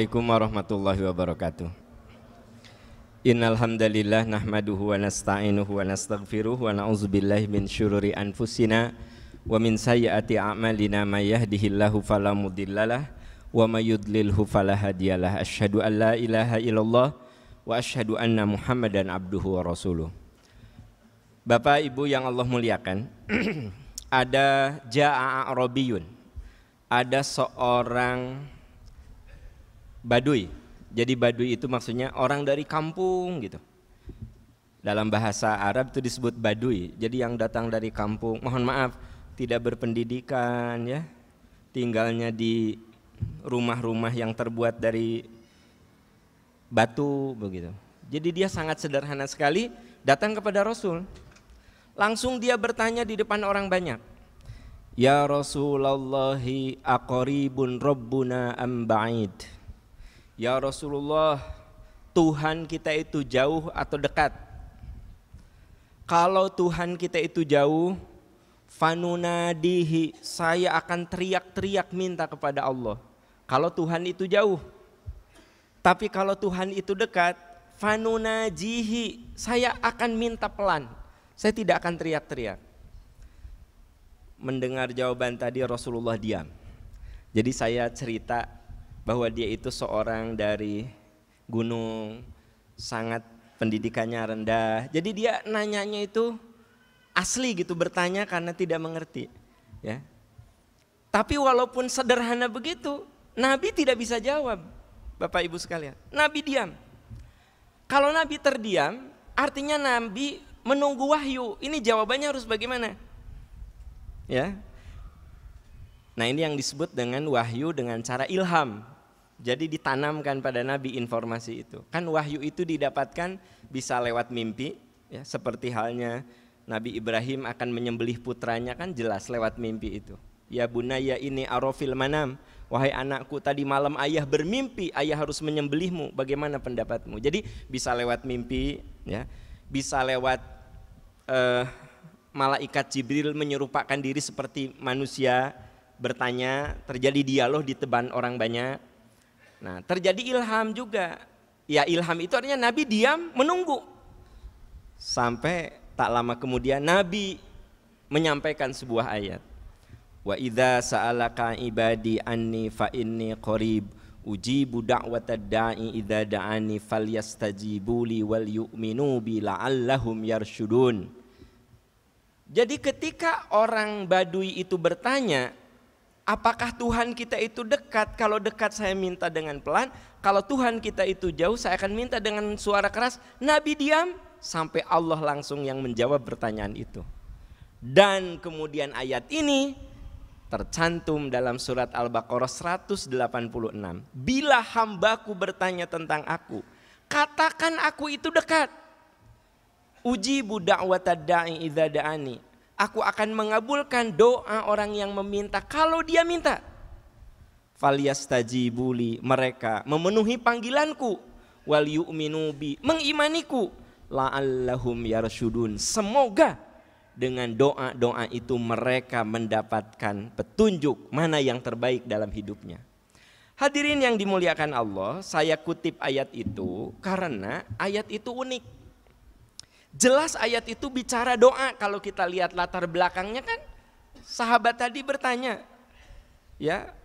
Assalamualaikum warahmatullahi wabarakatuh. Innal hamdalillah nahmaduhu wa nasta'inuhu wa nastaghfiruh wa na'udzubillahi min syururi anfusina wa min sayyiati a'malina may yahdihillahu fala mudhillalah wa may yudlilhu fala hadiyalah. Asyhadu an la ilaha illallah wa asyhadu anna Muhammadan abduhu wa rasuluh. Bapak Ibu yang Allah muliakan, ada ja'a a'rabiyun, ada seorang Baduy. Jadi Baduy itu maksudnya orang dari kampung gitu. Dalam bahasa Arab itu disebut Baduy. Jadi yang datang dari kampung, mohon maaf, tidak berpendidikan ya. Tinggalnya di rumah-rumah yang terbuat dari batu begitu. Jadi dia sangat sederhana sekali datang kepada Rasul. Langsung dia bertanya di depan orang banyak. Ya Rasulullahi aqaribun rabbuna am ba'id? Ya Rasulullah, Tuhan kita itu jauh atau dekat? Kalau Tuhan kita itu jauh, fanunadihi, saya akan teriak-teriak minta kepada Allah. Kalau Tuhan itu jauh. Tapi kalau Tuhan itu dekat, fanunajihi, saya akan minta pelan. Saya tidak akan teriak-teriak. Mendengar jawaban tadi Rasulullah diam. Jadi saya cerita bahwa dia itu seorang dari gunung, sangat pendidikannya rendah. Jadi dia nanyanya itu asli gitu, bertanya karena tidak mengerti ya. Tapi walaupun sederhana begitu, Nabi tidak bisa jawab. Bapak Ibu sekalian, Nabi diam. Kalau Nabi terdiam, artinya Nabi menunggu wahyu. Ini jawabannya harus bagaimana? Ya. Nah, ini yang disebut dengan wahyu dengan cara ilham. Jadi ditanamkan pada Nabi informasi itu. Kan wahyu itu didapatkan bisa lewat mimpi ya, seperti halnya Nabi Ibrahim akan menyembelih putranya, kan jelas lewat mimpi itu. Ya bunayya ini arafil manam, wahai anakku tadi malam ayah bermimpi ayah harus menyembelihmu, bagaimana pendapatmu? Jadi bisa lewat mimpi ya, bisa lewat malaikat Jibril menyerupakan diri seperti manusia bertanya, terjadi dialog di depan orang banyak. Nah, terjadi ilham juga. Ya, ilham itu artinya Nabi diam menunggu. Sampai tak lama kemudian Nabi menyampaikan sebuah ayat. Wa idza sa'alaka ibadi anni fa inni qarib ujibu da'watad da'i idza da'ani falyastajibu li wal yu'minu bi la'allahum yarsyudun. Jadi ketika orang Baduy itu bertanya, apakah Tuhan kita itu dekat? Kalau dekat saya minta dengan pelan, kalau Tuhan kita itu jauh saya akan minta dengan suara keras. Nabi diam sampai Allah langsung yang menjawab pertanyaan itu. Dan kemudian ayat ini tercantum dalam surat Al-Baqarah 186. Bila hambaku bertanya tentang aku, katakan aku itu dekat. Ujibu da'watad da'i idza da'ani. Aku akan mengabulkan doa orang yang meminta kalau dia minta. Falyastajibuli, mereka memenuhi panggilanku, wal yu'minu bi, mengimaniku, la'allahum yarsyudun, semoga dengan doa-doa itu mereka mendapatkan petunjuk mana yang terbaik dalam hidupnya. Hadirin yang dimuliakan Allah, saya kutip ayat itu karena ayat itu unik. Jelas ayat itu bicara doa. Kalau kita lihat latar belakangnya kan sahabat tadi bertanya ya,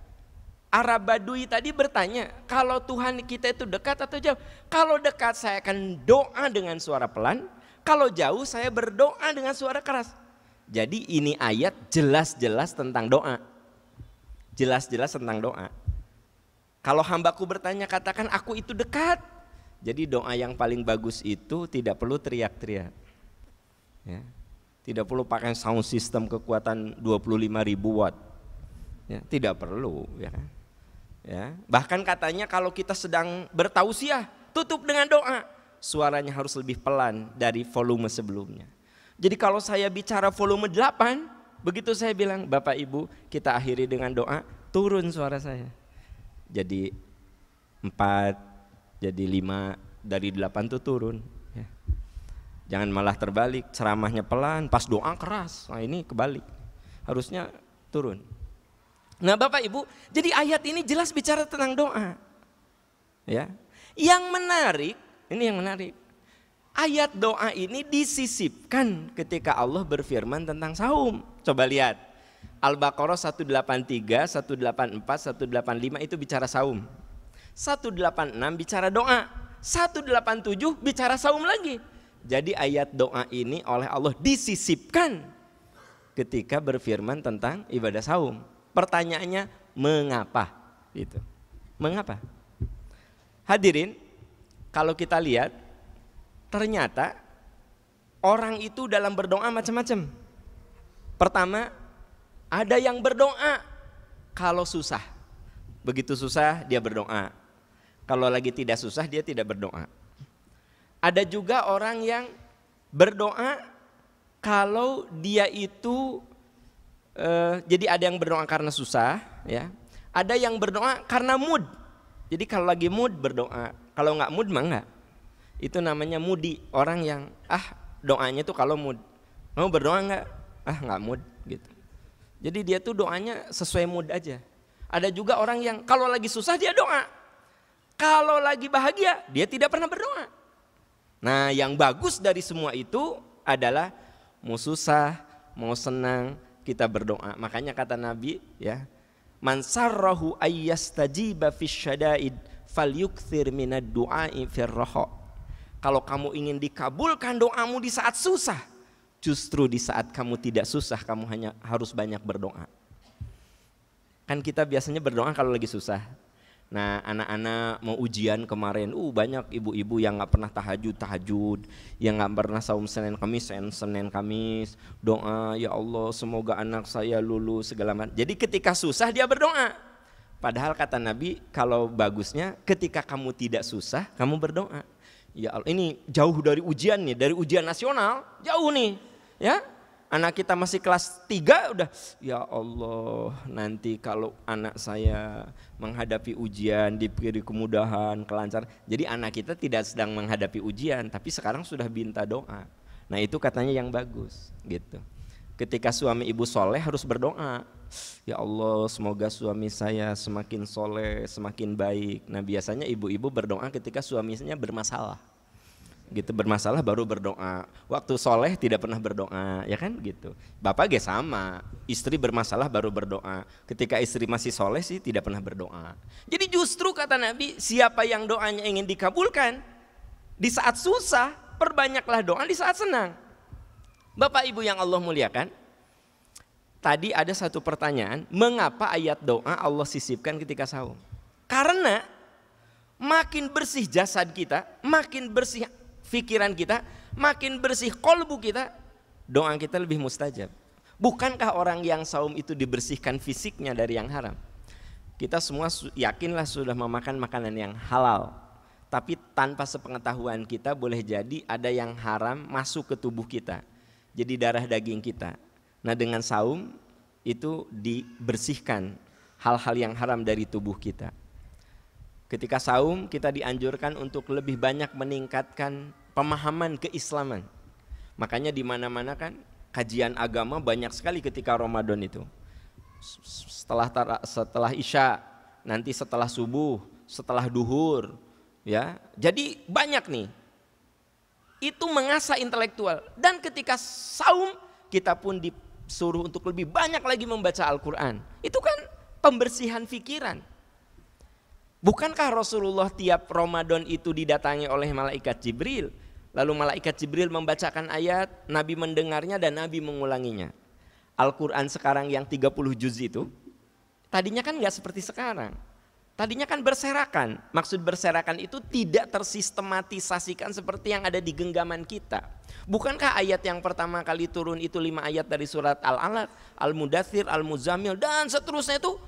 Arab Baduy tadi bertanya, kalau Tuhan kita itu dekat atau jauh? Kalau dekat saya akan doa dengan suara pelan, kalau jauh saya berdoa dengan suara keras. Jadi ini ayat jelas-jelas tentang doa. Jelas-jelas tentang doa. Kalau hambaku bertanya katakan aku itu dekat. Jadi doa yang paling bagus itu tidak perlu teriak-teriak ya. Tidak perlu pakai sound system kekuatan 25.000 watt ya, tidak perlu ya. Ya. Bahkan katanya kalau kita sedang bertausiah tutup dengan doa, suaranya harus lebih pelan dari volume sebelumnya. Jadi kalau saya bicara volume 8, begitu saya bilang Bapak Ibu kita akhiri dengan doa, turun suara saya. Jadi 4, jadi 5, dari 8 tuh turun ya. Jangan malah terbalik, ceramahnya pelan, pas doa keras. Nah ini kebalik, harusnya turun. Nah Bapak Ibu, jadi ayat ini jelas bicara tentang doa Ya. Yang menarik, ini yang menarik. Ayat doa ini disisipkan ketika Allah berfirman tentang saum. Coba lihat. Al-Baqarah 183, 184, 185 itu bicara saum. 186 bicara doa. 187 bicara saum lagi. Jadi ayat doa ini oleh Allah disisipkan ketika berfirman tentang ibadah saum. Pertanyaannya, mengapa? Gitu. Mengapa? Hadirin, kalau kita lihat, ternyata orang itu dalam berdoa macam-macam. Pertama, ada yang berdoa kalau susah. Begitu susah dia berdoa. Kalau lagi tidak susah dia tidak berdoa. Ada juga orang yang berdoa kalau dia itu jadi ada yang berdoa karena susah, ya. Ada yang berdoa karena mood. Jadi kalau lagi mood berdoa, kalau nggak mood mah nggak. Itu namanya moody, orang yang doanya tuh kalau mood. Mau berdoa nggak? Nggak mood gitu. Jadi dia tuh doanya sesuai mood aja. Ada juga orang yang kalau lagi susah dia doa. Kalau lagi bahagia dia tidak pernah berdoa. Nah, yang bagus dari semua itu adalah mau susah, mau senang kita berdoa. Makanya kata Nabi, ya, man sarrahu ayyastajiba fisyadaid falyukthir minad du'ai firraha. Kalau kamu ingin dikabulkan doamu di saat susah, justru di saat kamu tidak susah kamu hanya harus banyak berdoa. Kan kita biasanya berdoa kalau lagi susah. Nah, anak-anak mau ujian kemarin, banyak ibu-ibu yang nggak pernah tahajud, yang nggak pernah saum Senin Kamis, doa, ya Allah semoga anak saya lulus segala macam. Jadi ketika susah dia berdoa. Padahal kata Nabi, kalau bagusnya ketika kamu tidak susah kamu berdoa. Ya Allah, ini jauh dari ujian nih, dari ujian nasional, jauh nih, ya. Anak kita masih kelas 3 udah, ya Allah nanti kalau anak saya menghadapi ujian diberi kemudahan, kelancaran. Jadi anak kita tidak sedang menghadapi ujian tapi sekarang sudah minta doa. Nah itu katanya yang bagus gitu. Ketika suami ibu soleh harus berdoa, ya Allah semoga suami saya semakin soleh, semakin baik. Nah biasanya ibu-ibu berdoa ketika suaminya bermasalah. Gitu, bermasalah baru berdoa. Waktu soleh tidak pernah berdoa, ya kan gitu. Bapak ge sama, istri bermasalah baru berdoa. Ketika istri masih soleh sih tidak pernah berdoa. Jadi justru kata Nabi, siapa yang doanya ingin dikabulkan di saat susah, perbanyaklah doa di saat senang. Bapak Ibu yang Allah muliakan, tadi ada satu pertanyaan, mengapa ayat doa Allah sisipkan ketika saum? Karena makin bersih jasad kita, makin bersih pikiran kita, makin bersih kolbu kita, doa kita lebih mustajab. Bukankah orang yang saum itu dibersihkan fisiknya dari yang haram? Kita semua yakinlah sudah memakan makanan yang halal, tapi tanpa sepengetahuan kita boleh jadi ada yang haram masuk ke tubuh kita, jadi darah daging kita. Nah dengan saum itu dibersihkan hal-hal yang haram dari tubuh kita. Ketika saum kita dianjurkan untuk lebih banyak meningkatkan pemahaman keislaman. Makanya di mana-mana kan kajian agama banyak sekali ketika Ramadan itu. Setelah Isya, nanti setelah subuh, setelah duhur, ya. Jadi banyak nih. Itu mengasah intelektual. Dan ketika saum kita pun disuruh untuk lebih banyak lagi membaca Al-Quran. Itu kan pembersihan pikiran. Bukankah Rasulullah tiap Ramadan itu didatangi oleh malaikat Jibril? Lalu malaikat Jibril membacakan ayat, Nabi mendengarnya dan Nabi mengulanginya. Al-Quran sekarang yang 30 juz itu, tadinya kan gak seperti sekarang. Tadinya kan berserakan. Maksud berserakan itu tidak tersistematisasikan seperti yang ada di genggaman kita. Bukankah ayat yang pertama kali turun itu 5 ayat dari surat Al-Alaq, Al-Mudaththir, Al-Muzammil dan seterusnya itu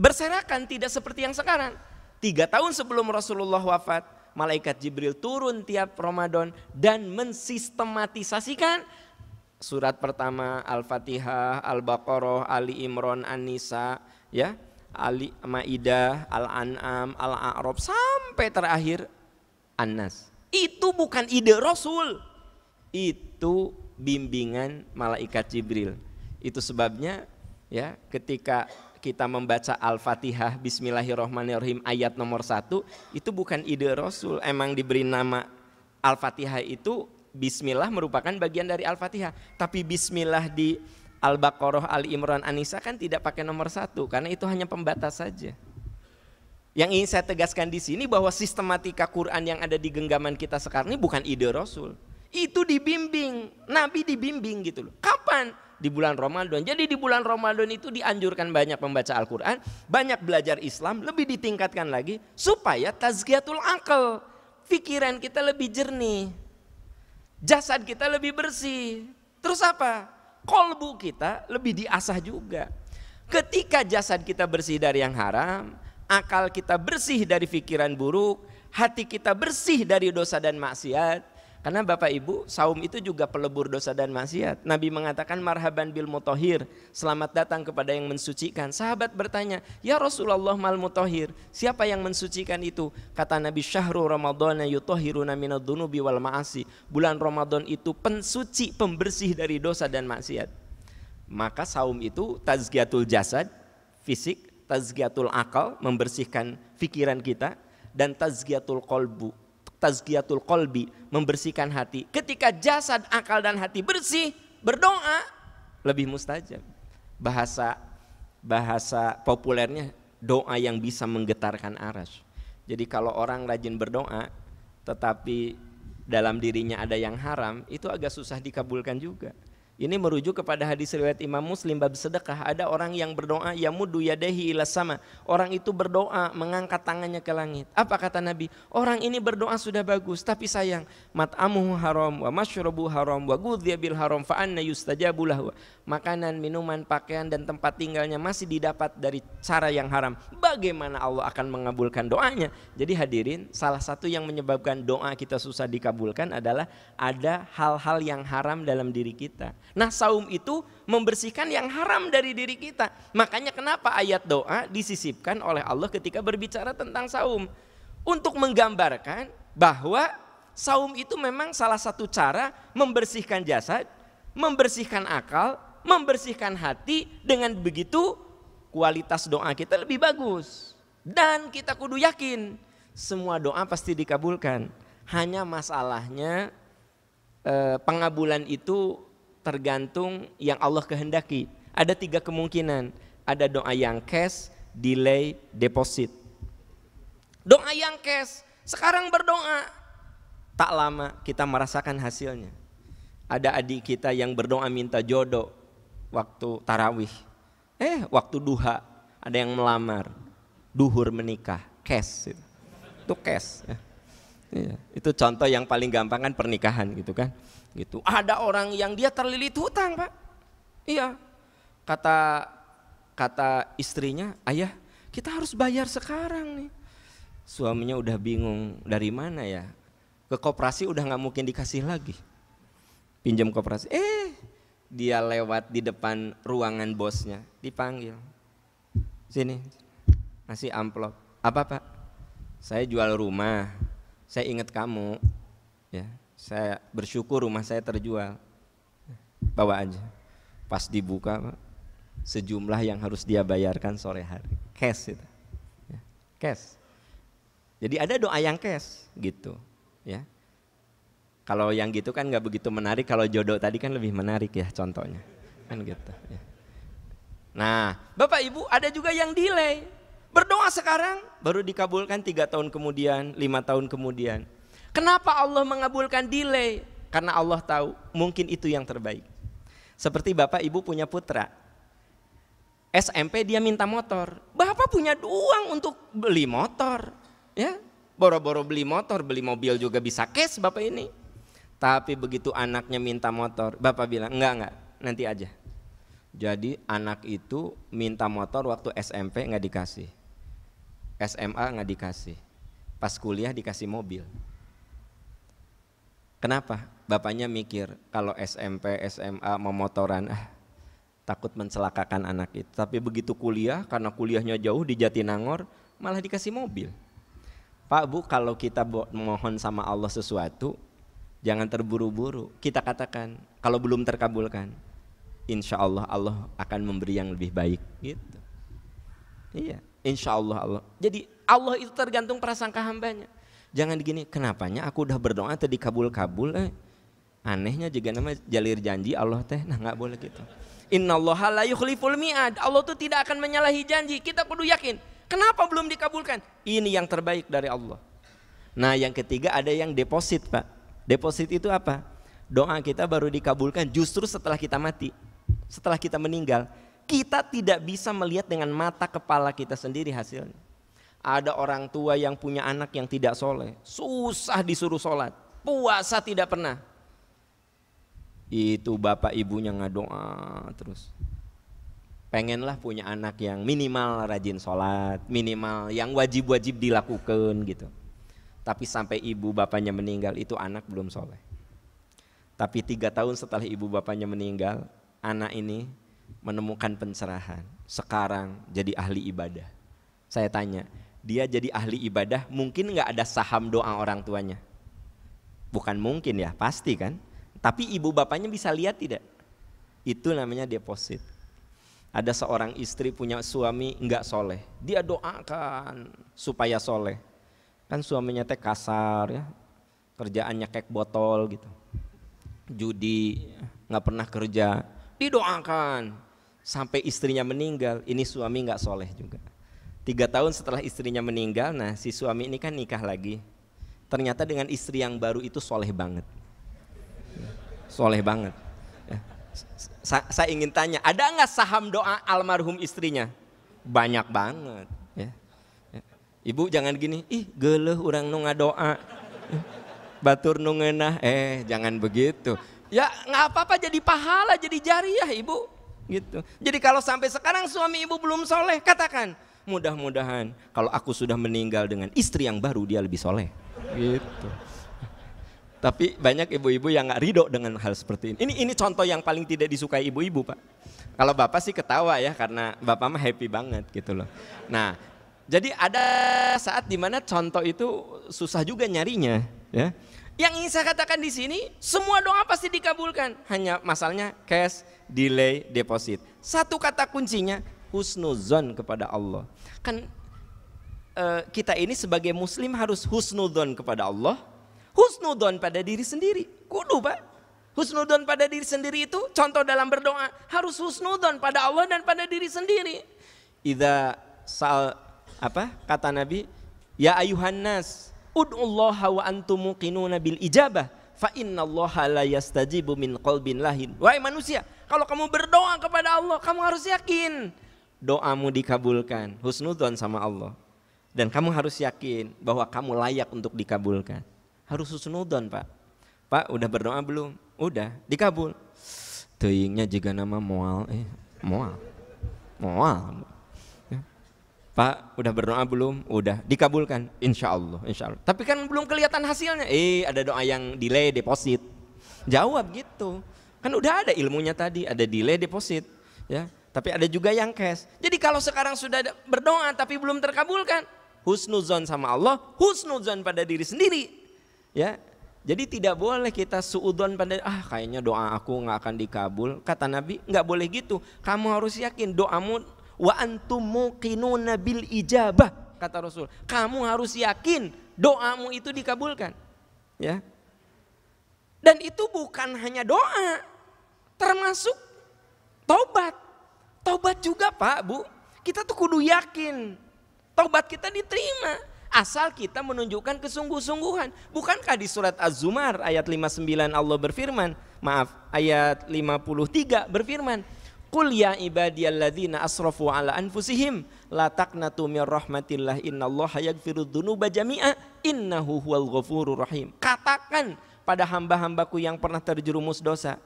berserakan, tidak seperti yang sekarang. 3 tahun sebelum Rasulullah wafat, malaikat Jibril turun tiap Ramadan dan mensistematisasikan surat pertama Al-Fatihah, Al-Baqarah, Ali Imran, An-Nisa, ya, Al-Maidah, Al-An'am, Al-A'raf sampai terakhir An-Nas. Itu bukan ide Rasul, itu bimbingan malaikat Jibril. Itu sebabnya ya ketika kita membaca Al-Fatihah Bismillahirrahmanirrahim ayat nomor 1 itu bukan ide Rasul. Emang diberi nama Al-Fatihah itu Bismillah merupakan bagian dari Al-Fatihah. Tapi Bismillah di Al-Baqarah, Al-Imran, An-Nisa kan tidak pakai nomor 1 karena itu hanya pembatas saja. Yang ingin saya tegaskan di sini bahwa sistematika Quran yang ada di genggaman kita sekarang ini bukan ide Rasul. Itu dibimbing, Nabi dibimbing gitu loh. Kapan? Di bulan Ramadan. Jadi di bulan Ramadan itu dianjurkan banyak membaca Al-Quran, banyak belajar Islam, lebih ditingkatkan lagi supaya tazkiyatul akal, pikiran kita lebih jernih, jasad kita lebih bersih. Terus apa? Kolbu kita lebih diasah juga. Ketika jasad kita bersih dari yang haram, akal kita bersih dari pikiran buruk, hati kita bersih dari dosa dan maksiat. Karena Bapak Ibu, saum itu juga pelebur dosa dan maksiat. Nabi mengatakan marhaban bil mutahhir, selamat datang kepada yang mensucikan. Sahabat bertanya, ya Rasulullah mal mutahhir, siapa yang mensucikan itu? Kata Nabi, syahru ramadhana yutahhiruna minadh dhunubi wal ma'asi. Bulan Ramadan itu pensuci, pembersih dari dosa dan maksiat. Maka saum itu tazkiyatul jasad, fisik, tazkiyatul akal, membersihkan pikiran kita, dan tazkiyatul qalbu, tazkiyatul qalbi, membersihkan hati. Ketika jasad, akal dan hati bersih, berdoa lebih mustajab. Bahasa populernya doa yang bisa menggetarkan arsy. Jadi kalau orang rajin berdoa tetapi dalam dirinya ada yang haram, itu agak susah dikabulkan juga. Ini merujuk kepada hadis riwayat Imam Muslim bab sedekah. Ada orang yang berdoa yamuddu yadayhi ila sama. Orang itu berdoa mengangkat tangannya ke langit. Apa kata Nabi? Orang ini berdoa sudah bagus, tapi sayang mat'amuhu haram wa masyrabuhu haram wa ghudhiya bil haram fa anna yustajabu lahu. Makanan, minuman, pakaian dan tempat tinggalnya masih didapat dari cara yang haram. Bagaimana Allah akan mengabulkan doanya? Jadi hadirin, salah satu yang menyebabkan doa kita susah dikabulkan adalah ada hal-hal yang haram dalam diri kita. Nah, saum itu membersihkan yang haram dari diri kita. Makanya kenapa ayat doa disisipkan oleh Allah ketika berbicara tentang saum, untuk menggambarkan bahwa saum itu memang salah satu cara membersihkan jasad, membersihkan akal, membersihkan hati. Dengan begitu kualitas doa kita lebih bagus. Dan kita kudu yakin semua doa pasti dikabulkan. Hanya masalahnya pengabulan itu tergantung yang Allah kehendaki. Ada 3 kemungkinan. Ada doa yang cash, delay, deposit. Doa yang cash, sekarang berdoa, tak lama kita merasakan hasilnya. Ada adik kita yang berdoa minta jodoh waktu tarawih. Waktu duha ada yang melamar, duhur menikah, cash. Itu cash. Ya. Itu contoh yang paling gampang kan pernikahan gitu kan. Gitu. Ada orang yang dia terlilit hutang, Pak. Iya. Kata istrinya, ayah kita harus bayar sekarang nih. Suaminya udah bingung dari mana ya. Ke koperasi udah nggak mungkin dikasih lagi. Pinjam koperasi. Dia lewat di depan ruangan bosnya, dipanggil. Sini, ngasih amplop. Apa Pak? Saya jual rumah. Saya ingat kamu. Ya. Saya bersyukur rumah saya terjual. Bawa aja. Pas dibuka, Pak, sejumlah yang harus dia bayarkan sore hari. Cash itu. Ya, cash. Jadi ada doa yang cash gitu, ya. Kalau yang gitu kan nggak begitu menarik. Kalau jodoh tadi kan lebih menarik ya contohnya. Kan gitu, ya. Nah, Bapak Ibu, ada juga yang delay. Berdoa sekarang baru dikabulkan 3 tahun kemudian, 5 tahun kemudian. Kenapa Allah mengabulkan delay? Karena Allah tahu mungkin itu yang terbaik. Seperti Bapak Ibu punya putra, SMP dia minta motor. Bapak punya uang untuk beli motor, ya. Boro-boro beli motor, beli mobil juga bisa cash Bapak ini. Tapi begitu anaknya minta motor, Bapak bilang enggak, nanti aja. Jadi anak itu minta motor waktu SMP nggak dikasih, SMA nggak dikasih, pas kuliah dikasih mobil. Kenapa? Bapaknya mikir kalau SMP, SMA mau motoran, takut mencelakakan anak itu. Tapi begitu kuliah, karena kuliahnya jauh di Jatinangor, malah dikasih mobil. Pak Bu, kalau kita mohon sama Allah sesuatu, jangan terburu-buru. Kita katakan, kalau belum terkabulkan, insya Allah Allah akan memberi yang lebih baik. Gitu. Iya, insya Allah Allah. Jadi Allah itu tergantung prasangka hambanya. Jangan gini, kenapanya aku udah berdoa tadi kabul-kabul, anehnya juga nama jalir janji Allah teh, nah nggak boleh gitu. Innallaha la yukhliful mi'ad. Allah tuh tidak akan menyalahi janji. Kita kudu yakin. Kenapa belum dikabulkan? Ini yang terbaik dari Allah. Nah, yang ketiga ada yang deposit, Pak. Deposit itu apa? Doa kita baru dikabulkan justru setelah kita mati. Setelah kita meninggal. Kita tidak bisa melihat dengan mata kepala kita sendiri hasilnya. Ada orang tua yang punya anak yang tidak soleh, susah disuruh sholat, puasa tidak pernah. Itu bapak ibunya ngadoa terus. Pengenlah punya anak yang minimal rajin sholat, minimal yang wajib-wajib dilakukan gitu. Tapi sampai ibu bapaknya meninggal itu anak belum soleh. Tapi 3 tahun setelah ibu bapaknya meninggal, anak ini menemukan pencerahan. Sekarang jadi ahli ibadah. Saya tanya, dia jadi ahli ibadah mungkin gak ada saham doa orang tuanya? Bukan mungkin ya, pasti kan? Tapi ibu bapaknya bisa lihat tidak? Itu namanya deposit. Ada seorang istri punya suami enggak soleh, dia doakan supaya soleh. Kan suaminya teh kasar ya, kerjaannya kek botol gitu, judi, nggak pernah kerja, didoakan sampai istrinya meninggal. Ini suami nggak soleh juga. 3 tahun setelah istrinya meninggal, nah si suami ini kan nikah lagi. Ternyata dengan istri yang baru itu soleh banget. Soleh banget. Saya ingin tanya, ada nggak saham doa almarhum istrinya? Banyak banget. Ya. Ibu jangan gini, ih geuleuh urang nu ngadoa, batur nu ngeunah, jangan begitu. Ya nggak apa-apa jadi pahala, jadi jariah ibu. Gitu. Jadi kalau sampai sekarang suami ibu belum soleh, katakan mudah-mudahan kalau aku sudah meninggal dengan istri yang baru dia lebih soleh. Gitu. Tapi banyak ibu-ibu yang nggak ridho dengan hal seperti ini. Ini contoh yang paling tidak disukai ibu-ibu, Pak. Kalau bapak sih ketawa ya, karena bapak mah happy banget gitu loh. Nah, jadi ada saat dimana contoh itu susah juga nyarinya, ya. Yang ingin saya katakan di sini, semua doa pasti dikabulkan. Hanya masalahnya cash, delay, deposit. Satu kata kuncinya husnuzon kepada Allah. Kan kita ini sebagai Muslim harus husnuzon kepada Allah. Husnudon pada diri sendiri, kudu Pak. Husnudon pada diri sendiri itu contoh dalam berdoa harus husnudon pada Allah dan pada diri sendiri. Idza sal kata Nabi, ya ayuhan nas, ud'ullaha wa antum muqinuna bil ijabah, fa innallaha la yastajibu min qalbin lahin. Wahai manusia, kalau kamu berdoa kepada Allah, kamu harus yakin doamu dikabulkan. Husnudon sama Allah. Dan kamu harus yakin bahwa kamu layak untuk dikabulkan. Harus husnudon, Pak. Pak udah berdoa belum? Udah, dikabul. Teuingnya juga nama moal. Pak udah berdoa belum? Udah, dikabulkan. Insya Allah. Tapi kan belum kelihatan hasilnya. Ada doa yang delay deposit. Jawab gitu. Kan udah ada ilmunya tadi, ada delay deposit. Ya. Tapi ada juga yang cash. Jadi kalau sekarang sudah berdoa tapi belum terkabulkan, husnuzon sama Allah, husnuzon pada diri sendiri. Ya, jadi tidak boleh kita suudon pada kayaknya doa aku nggak akan dikabul. Kata Nabi nggak boleh gitu. Kamu harus yakin doamu wa antum muqinuna bil ijabah, kata Rasul. Kamu harus yakin doamu itu dikabulkan. Ya. Dan itu bukan hanya doa, termasuk taubat. Taubat juga Pak, Bu. Kita tuh kudu yakin taubat kita diterima. Asal kita menunjukkan kesungguh-sungguhan. Bukankah di surat Az-Zumar ayat 59 Allah berfirman, ayat 53 berfirman, Qul ya ibadiyalladzina asrafu ala anfusihim la taqnatu mir rahmatillah innallaha yaghfirudz dzunuba jami'a innahu huwal ghafurur rahim. Katakan pada hamba-hambaku yang pernah terjerumus dosa,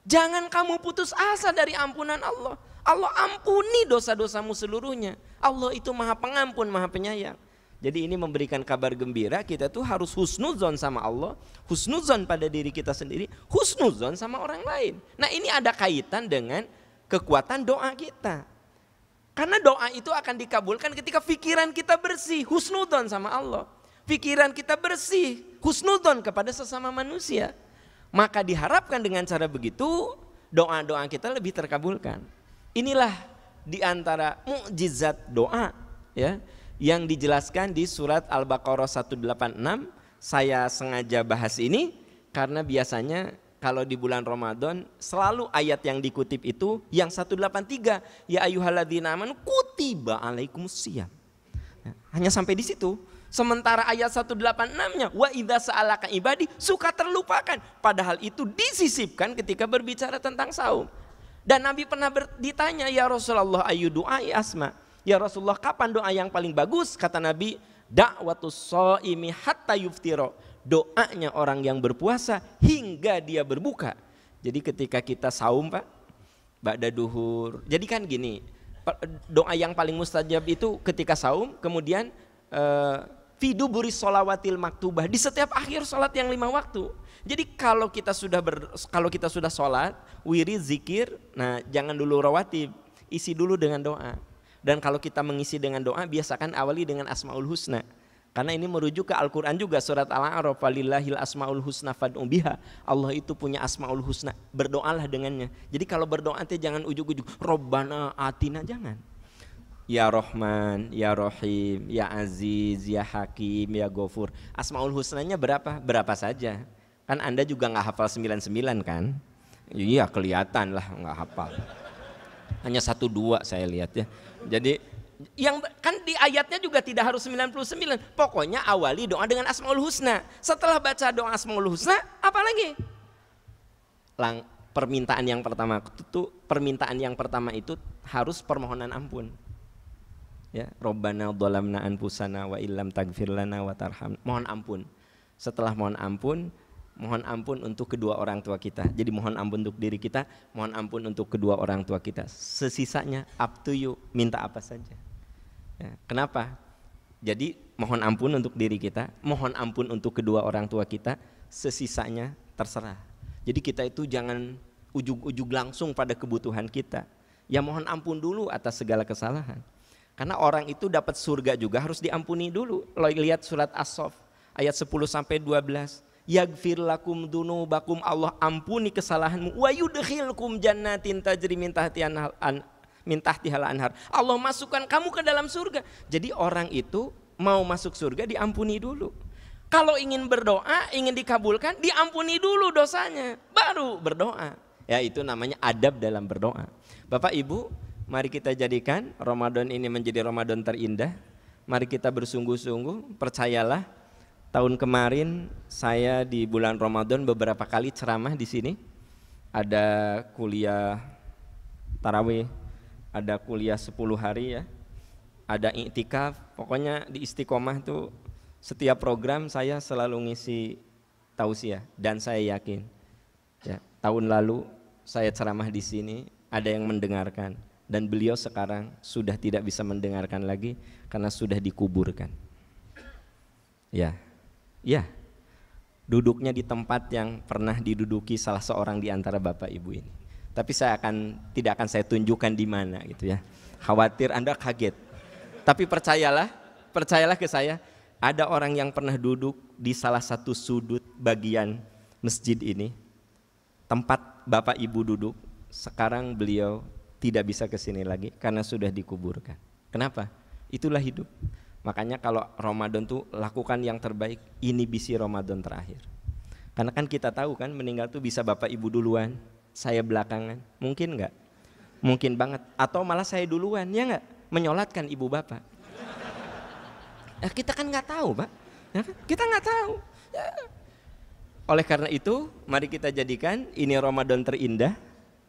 jangan kamu putus asa dari ampunan Allah. Allah ampuni dosa-dosamu seluruhnya. Allah itu Maha Pengampun, Maha Penyayang. Jadi ini memberikan kabar gembira, kita tuh harus husnuzon sama Allah, husnuzon pada diri kita sendiri, husnuzon sama orang lain. Nah ini ada kaitan dengan kekuatan doa kita. Karena doa itu akan dikabulkan ketika pikiran kita bersih, husnuzon sama Allah. Pikiran kita bersih, husnuzon kepada sesama manusia. Maka diharapkan dengan cara begitu, doa-doa kita lebih terkabulkan. Inilah di antara mukjizat doa ya yang dijelaskan di surat Al-Baqarah 186. Saya sengaja bahas ini karena biasanya kalau di bulan Ramadan selalu ayat yang dikutip itu yang 183, ya ayyuhalladzina amanu kutiba alaikumusiyam. Hanya sampai di situ. Sementara ayat 186-nya wa idza sa'alaka ibadi suka terlupakan. Padahal itu disisipkan ketika berbicara tentang saum. Dan Nabi pernah ditanya, ya Rasulullah ayu du'ai asma. Ya Rasulullah, kapan doa yang paling bagus? Kata Nabi, da'watus shaimi hatta yuftira. Doanya orang yang berpuasa hingga dia berbuka. Jadi ketika kita saum Pak, ba'da duhur. Jadi kan gini, doa yang paling mustajab itu ketika saum, kemudian fi duburi sholawatil maktubah, di setiap akhir sholat yang 5 waktu. Jadi kalau kita sudah sholat, wirid, zikir, nah jangan dulu rawatib, isi dulu dengan doa. Dan kalau kita mengisi dengan doa, biasakan awali dengan asmaul husna. Karena ini merujuk ke Al-Quran juga, surat Al-A'raf, walillahil asmaul husna fad'u biha. Allah itu punya asmaul husna, berdoalah dengannya. Jadi kalau berdoa jangan ujuk-ujuk Robbana atina, jangan. Ya Rahman, Ya Rahim, Ya Aziz, Ya Hakim, Ya Ghafur. Asmaul husnanya berapa? Berapa saja. Kan Anda juga nggak hafal 99 kan? Iya kelihatan lah nggak hafal. Hanya 1-2 saya lihat ya. Jadi yang kan di ayatnya juga tidak harus 99. Pokoknya awali doa dengan asmaul husna. Setelah baca doa asmaul husna, apa lagi? Permintaan yang pertama itu harus permohonan ampun. Ya, Rabbana dhalamna anfusana wa illam taghfir lana wa tarham. Mohon ampun. Setelah mohon ampun untuk kedua orang tua kita. Jadi mohon ampun untuk diri kita, mohon ampun untuk kedua orang tua kita. Sesisanya up to you, minta apa saja. Ya, kenapa? Jadi mohon ampun untuk diri kita, mohon ampun untuk kedua orang tua kita, sesisanya terserah. Jadi kita itu jangan ujug-ujug langsung pada kebutuhan kita. Ya mohon ampun dulu atas segala kesalahan. Karena orang itu dapat surga juga harus diampuni dulu. Lihat surat As-Saff ayat 10-12. Yaghfir lakum dunubakum, Allah ampuni kesalahanmu. Wa yudkhilkum jannatin tajri min tahtihal anhar. Allah masukkan kamu ke dalam surga. Jadi orang itu mau masuk surga diampuni dulu. Kalau ingin berdoa, ingin dikabulkan, diampuni dulu dosanya, baru berdoa. Ya itu namanya adab dalam berdoa. Bapak Ibu, mari kita jadikan Ramadan ini menjadi Ramadan terindah. Mari kita bersungguh-sungguh, percayalah. Tahun kemarin saya di bulan Ramadan beberapa kali ceramah di sini. Ada kuliah tarawih, ada kuliah 10 hari ya. Ada i'tikaf, pokoknya di Istiqomah tuh setiap program saya selalu ngisi tausiah dan saya yakin ya, tahun lalu saya ceramah di sini ada yang mendengarkan. Dan beliau sekarang sudah tidak bisa mendengarkan lagi karena sudah dikuburkan. Ya, duduknya di tempat yang pernah diduduki salah seorang di antara Bapak Ibu ini. Tapi tidak akan saya tunjukkan di mana gitu ya. Khawatir Anda kaget. Tapi percayalah ke saya, ada orang yang pernah duduk di salah satu sudut bagian masjid ini. Tempat Bapak Ibu duduk, sekarang beliau tidak bisa ke sini lagi karena sudah dikuburkan. Kenapa? Itulah hidup. Makanya kalau Ramadan tuh lakukan yang terbaik, ini bisi Ramadan terakhir. Karena kan kita tahu kan meninggal tuh bisa Bapak Ibu duluan, saya belakangan. Mungkin enggak? Mungkin banget. Atau malah saya duluan, ya enggak? Menyolatkan ibu bapak. Ya, kita kan nggak tahu Pak. Ya, kita nggak tahu. Ya. Oleh karena itu, mari kita jadikan ini Ramadan terindah,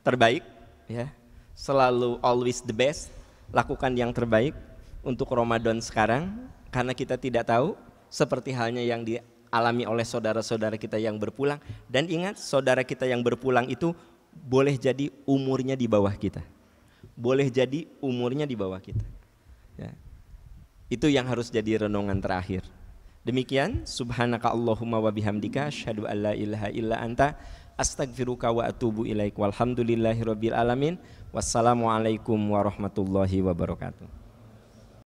terbaik. Ya. Selalu always the best, lakukan yang terbaik untuk Ramadan sekarang, karena kita tidak tahu seperti halnya yang dialami oleh saudara-saudara kita yang berpulang. Dan ingat, saudara kita yang berpulang itu boleh jadi umurnya di bawah kita, boleh jadi umurnya di bawah kita ya. Itu yang harus jadi renungan terakhir. Demikian, subhanaka Allahumma wa bihamdika asyhadu an la ilaha illa anta astaghfiruka wa atubu ilaik. Walhamdulillahirabbil alamin. Wassalamualaikum warahmatullahi wabarakatuh.